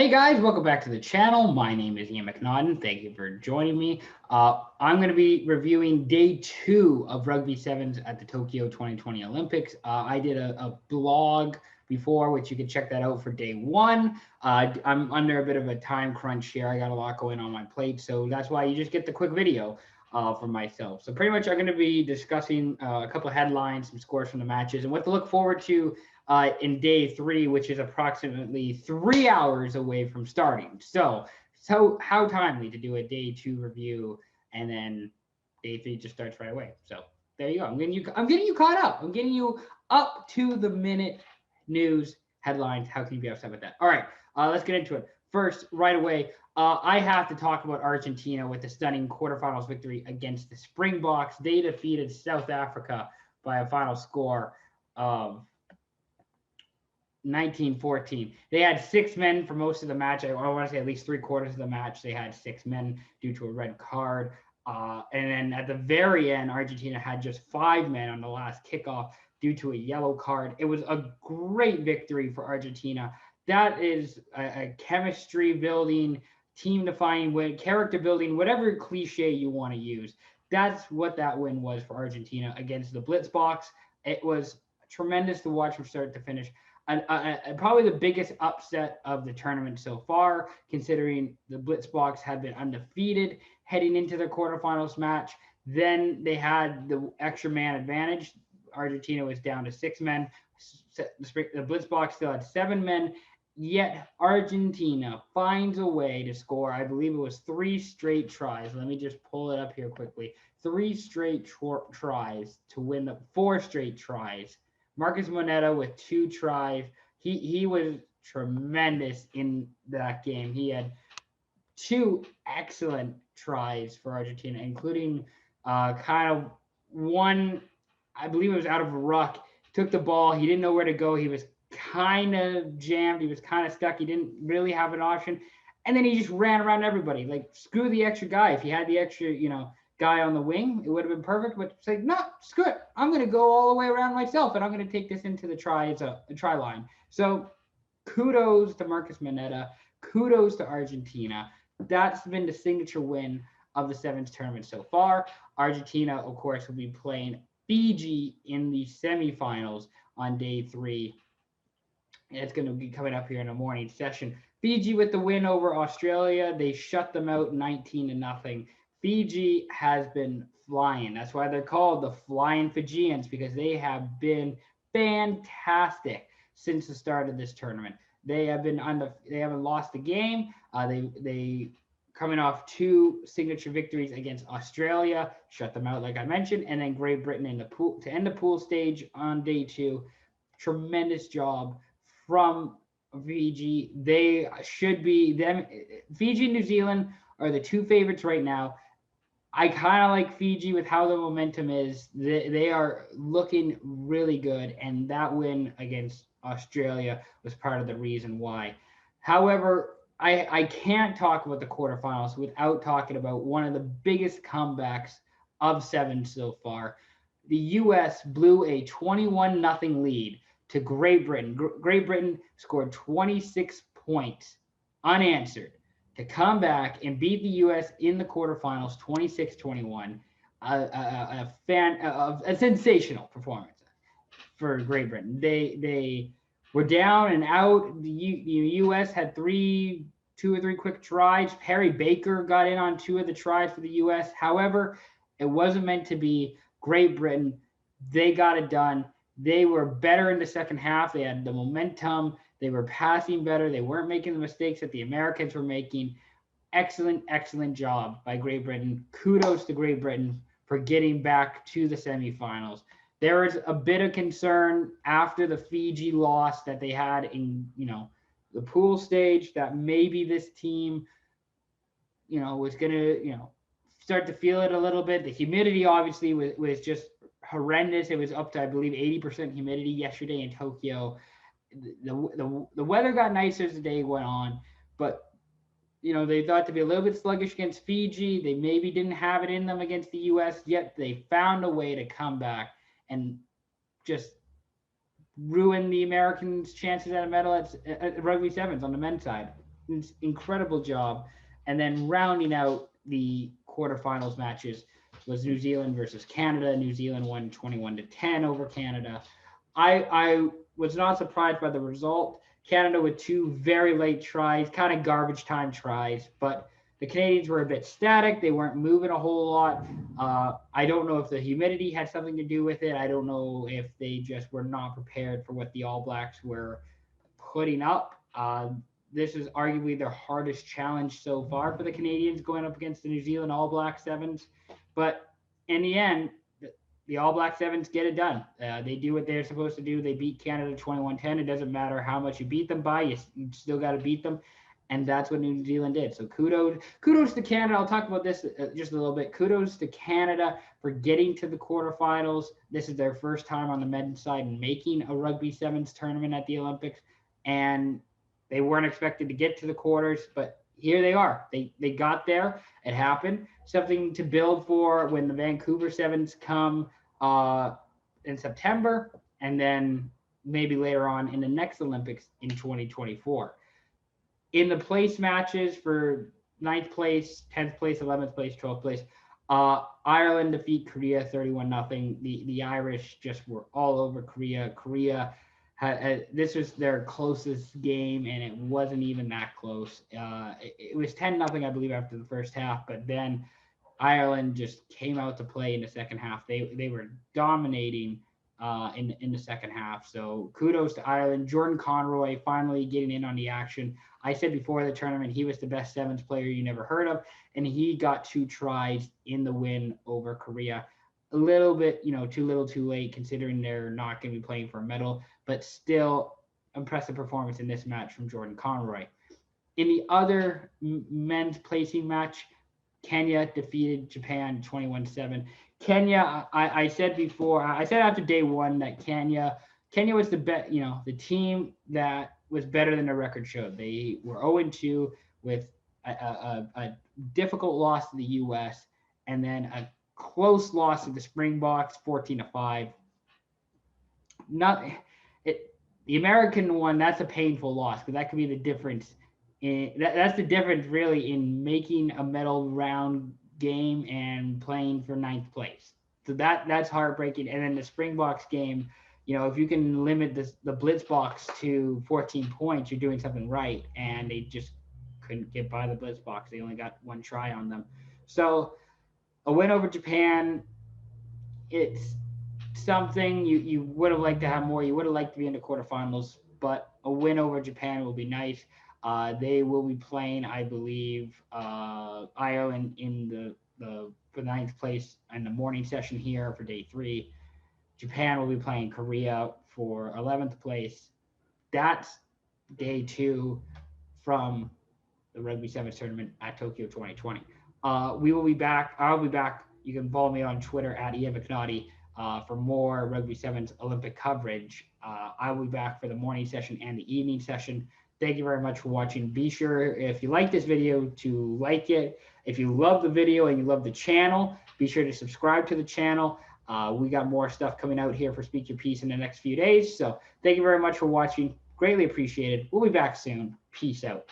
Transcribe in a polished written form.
Hey guys, welcome back to the channel. My name is Ian McNaughton. Thank you for joining me. I'm going to be reviewing day 2 of Rugby Sevens at the Tokyo 2020 Olympics. I did a blog before, which you can check that out for day 1. I'm under a bit of a time crunch here. I got a lot going on my plate, so that's why you just get the quick video for myself. So pretty much I'm going to be discussing a couple of headlines, some scores from the matches, and what to look forward to in day 3, which is approximately 3 hours away from starting. So how timely to do a day 2 review, and then day 3 just starts right away. So there you go. I'm getting you caught up. I'm getting you up to the minute news headlines. How can you be upset with that? All right, let's get into it. First, right away, I have to talk about Argentina with the stunning quarterfinals victory against the Springboks. They defeated South Africa by a final score of 19-14. They had 6 men for most of the match. I want to say at least 3/4 of the match. They had 6 men due to a red card. And then at the very end, Argentina had just 5 men on the last kickoff due to a yellow card. It was a great victory for Argentina. That is a chemistry building, team defining win, character building, whatever cliche you want to use. That's what that win was for Argentina against the Blitzboks. It was tremendous to watch from start to finish. Probably the biggest upset of the tournament so far, considering the Blitzboks had been undefeated heading into their quarterfinals match. Then they had the extra man advantage. Argentina was down to 6 men. The Blitzboks still had 7 men. Yet Argentina finds a way to score, I believe it was 3 straight tries. Let me just pull it up here quickly. 3 straight tries to win the 4 straight tries. Marcus Moneta with 2 tries. He was tremendous in that game. He had 2 excellent tries for Argentina, including kind of one, I believe it was out of a ruck. Took the ball. He didn't know where to go. He was kind of jammed. He was kind of stuck. He didn't really have an option. And then he just ran around everybody. Like, screw the extra guy. If he had the extra, guy on the wing, it would have been perfect. But it's like, no, screw it. I'm going to go all the way around myself, and I'm going to take this into the try line. So kudos to Marcus Moneta. Kudos to Argentina. That's been the signature win of the Sevens tournament so far. Argentina, of course, will be playing Fiji in the semifinals on day 3. It's going to be coming up here in the morning session. Fiji with the win over Australia. They shut them out 19-0. Fiji has been flying. That's why they're called the Flying Fijians, because they have been fantastic since the start of this tournament. They haven't lost a game. They coming off 2 signature victories against Australia, shut them out like I mentioned, and then Great Britain in the pool to end the pool stage on day 2. Tremendous job from Fiji. They should be them. Fiji and New Zealand are the 2 favorites right now. I kind of like Fiji with how the momentum is. They are looking really good, and that win against Australia was part of the reason why. However, I can't talk about the quarterfinals without talking about one of the biggest comebacks of 7 so far. The U.S. blew a 21-0 lead to Great Britain. Great Britain scored 26 points unanswered to come back and beat the U.S. in the quarterfinals 26-21. A sensational performance for Great Britain. They were down and out. The U.S. had 2 or 3 quick tries. Harry Baker got in on 2 of the tries for the U.S. However, it wasn't meant to be. Great Britain, they got it done. They were better in the second half. They had the momentum. They were passing better. They weren't making the mistakes that the Americans were making. Excellent, excellent job by Great Britain. Kudos to Great Britain for getting back to the semifinals. There was a bit of concern after the Fiji loss that they had in, the pool stage, that maybe this team, was going to, start to feel it a little bit. The humidity obviously was just horrendous. It was up to, I believe, 80% humidity yesterday in Tokyo. The weather got nicer as the day went on, but they thought to be a little bit sluggish against Fiji. They maybe didn't have it in them against the U.S., yet they found a way to come back and just ruin the Americans' chances at a medal at Rugby Sevens on the men's side. incredible job. And then rounding out the quarterfinals matches was New Zealand versus Canada. New Zealand won 21-10 over Canada. I was not surprised by the result. Canada with two very late tries, kind of garbage time tries, but the Canadians were a bit static. They weren't moving a whole lot. I don't know if the humidity had something to do with it. I don't know if they just were not prepared for what the All Blacks were putting up. This is arguably their hardest challenge so far for the Canadians, going up against the New Zealand All Black Sevens. But in the end, the All Black Sevens get it done. They do what they're supposed to do. They beat Canada 21-10. It doesn't matter how much you beat them by, you still got to beat them. And that's what New Zealand did. So kudos to Canada. I'll talk about this just a little bit. Kudos to Canada for getting to the quarterfinals. This is their first time on the men's side making a Rugby Sevens tournament at the Olympics. And they weren't expected to get to the quarters, but here they are. They got there. It happened. Something to build for when the Vancouver Sevens come in September, and then maybe later on in the next Olympics in 2024. In the place matches for 9th place, 10th place, 11th place, 12th place, Ireland defeat Korea 31-0. The Irish just were all over Korea. Korea this was their closest game, and it wasn't even that close. It was 10-0, I believe, after the first half, but then Ireland just came out to play in the second half. They were dominating in the second half. So kudos to Ireland. Jordan Conroy finally getting in on the action. I said before the tournament he was the best sevens player you never heard of, and he got 2 tries in the win over Korea. A little bit, too little, too late, considering they're not going to be playing for a medal, but still impressive performance in this match from Jordan Conroy. In the other men's placing match, Kenya defeated Japan 21-7. Kenya, I said before, I said after day one that Kenya was the team that was better than the record showed. They were 0-2 with a difficult loss to the U.S. and then a close loss to the Springboks, 14-5. The American one, that's a painful loss because that could be the difference. That's the difference really in making a medal round game and playing for 9th place. So that's heartbreaking. And then the Springboks game, if you can limit the blitz box to 14 points, you're doing something right. And they just couldn't get by the blitz box. They only got 1 try on them. So a win over Japan, it's something you would have liked to have more. You would have liked to be in the quarterfinals, but a win over Japan will be nice. They will be playing, I believe, Ireland in for 9th place in the morning session here for day 3. Japan will be playing Korea for 11th place. That's day 2 from the Rugby Sevens tournament at Tokyo 2020. We will be back. I'll be back. You can follow me on Twitter at Ian McNaughton for more Rugby Sevens Olympic coverage. I will be back for the morning session and the evening session. Thank you very much for watching. Be sure, if you like this video, to like it. If you love the video and you love the channel, be sure to subscribe to the channel. We got more stuff coming out here for Speak Your Piece in the next few days. So thank you very much for watching. Greatly appreciated. We'll be back soon. Peace out.